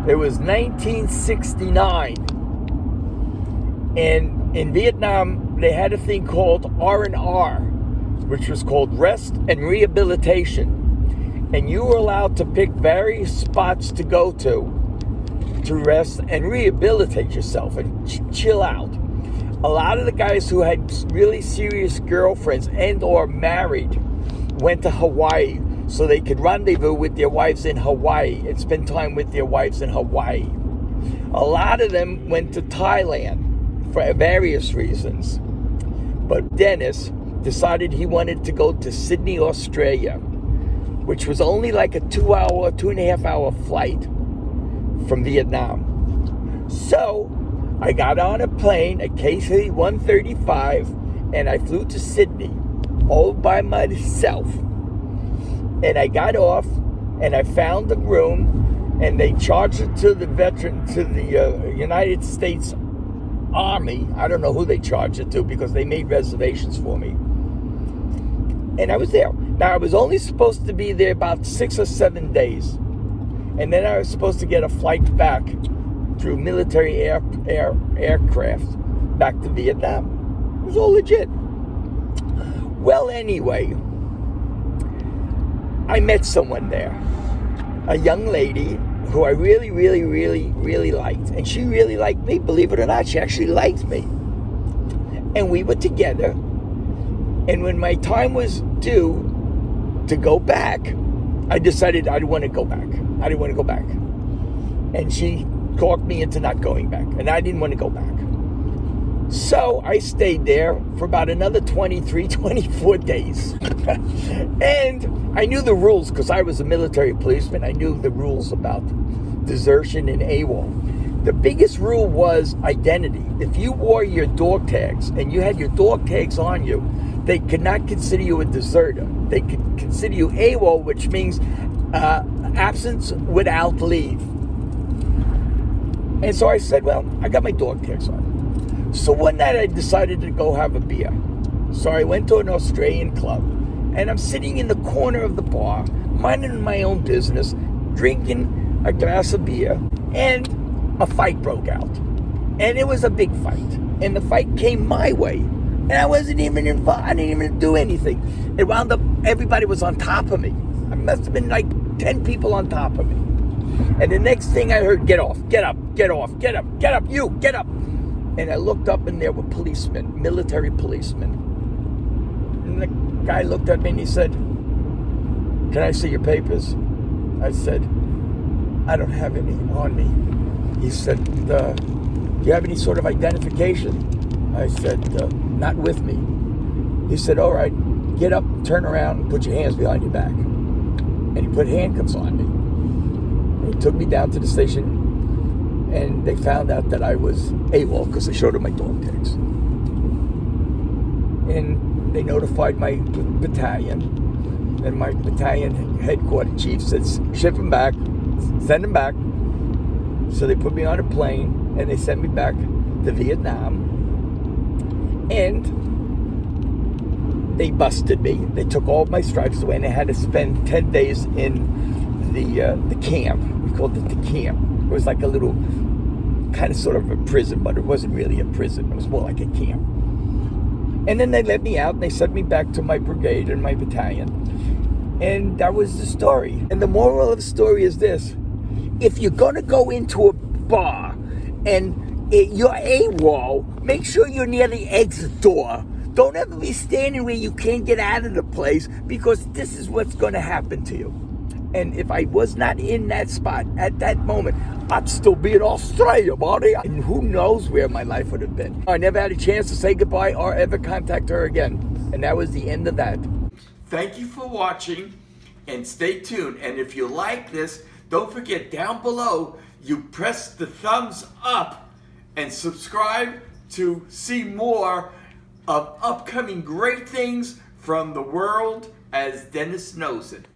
It was 1969. And in Vietnam, they had a thing called R&R, which was called Rest and Rehabilitation. And you were allowed to pick various spots to go to rest and rehabilitate yourself and chill out. A lot of the guys who had really serious girlfriends and or married went to Hawaii so they could rendezvous with their wives in Hawaii and spend time with their wives in Hawaii. A lot of them went to Thailand for various reasons. But Dennis decided he wanted to go to Sydney, Australia, which was only like a 2.5 hour flight from Vietnam. So I got on a plane, a KC-135, and I flew to Sydney all by myself. And I got off and I found a room, and they charged it to the United States Army. I don't know who they charged it to because they made reservations for me. And I was there. Now, I was only supposed to be there about 6 or 7 days. And then I was supposed to get a flight back through military aircraft back to Vietnam. It was all legit. Well, anyway, I met someone there. A young lady who I really, really, really, really liked. And she really liked me. Believe it or not, she actually liked me. And we were together. And when my time was due to go back, I decided I didn't want to go back. And she talked me into not going back. And I didn't want to go back. So I stayed there for about another 23, 24 days. And I knew the rules because I was a military policeman. I knew the rules about desertion and AWOL. The biggest rule was identity. If you wore your dog tags and you had your dog tags on you, they could not consider you a deserter. They could consider you AWOL, which means absence without leave. And so I said, well, I got my dog tags on. So one night I decided to go have a beer. So I went to an Australian club, and I'm sitting in the corner of the bar, minding my own business, drinking a glass of beer, and a fight broke out. And it was a big fight. And the fight came my way. And I wasn't even involved. I didn't even do anything. It wound up, everybody was on top of me. I must have been like 10 people on top of me. And the next thing I heard, get off, get up, get off, get up, get up, you, get up. And I looked up and there were policemen, military policemen. And the guy looked at me and he said, can I see your papers? I said, I don't have any on me. He said, do you have any sort of identification? I said, not with me. He said, all right, get up, turn around, and put your hands behind your back. And he put handcuffs on me. And he took me down to the station, and they found out that I was AWOL because I showed them my dog tags. And they notified my battalion, and my battalion headquarters chief said, ship him back, send him back. So they put me on a plane, and they sent me back to Vietnam. And they busted me. They took all of my stripes away, and I had to spend 10 days in the camp. We called it the camp. It was like a little, kind of sort of a prison, but it wasn't really a prison. It was more like a camp. And then they let me out, and they sent me back to my brigade and my battalion. And that was the story. And the moral of the story is this. If you're going to go into a bar and you're AWOL, make sure you're near the exit door. Don't ever be standing where you can't get out of the place, because this is what's going to happen to you. And if I was not in that spot at that moment, I'd still be in Australia, buddy. And who knows where my life would have been. I never had a chance to say goodbye or ever contact her again. And that was the end of that. Thank you for watching, and stay tuned. And if you like this, don't forget down below, you press the thumbs up and subscribe to see more of upcoming great things from the world as Dennis knows it.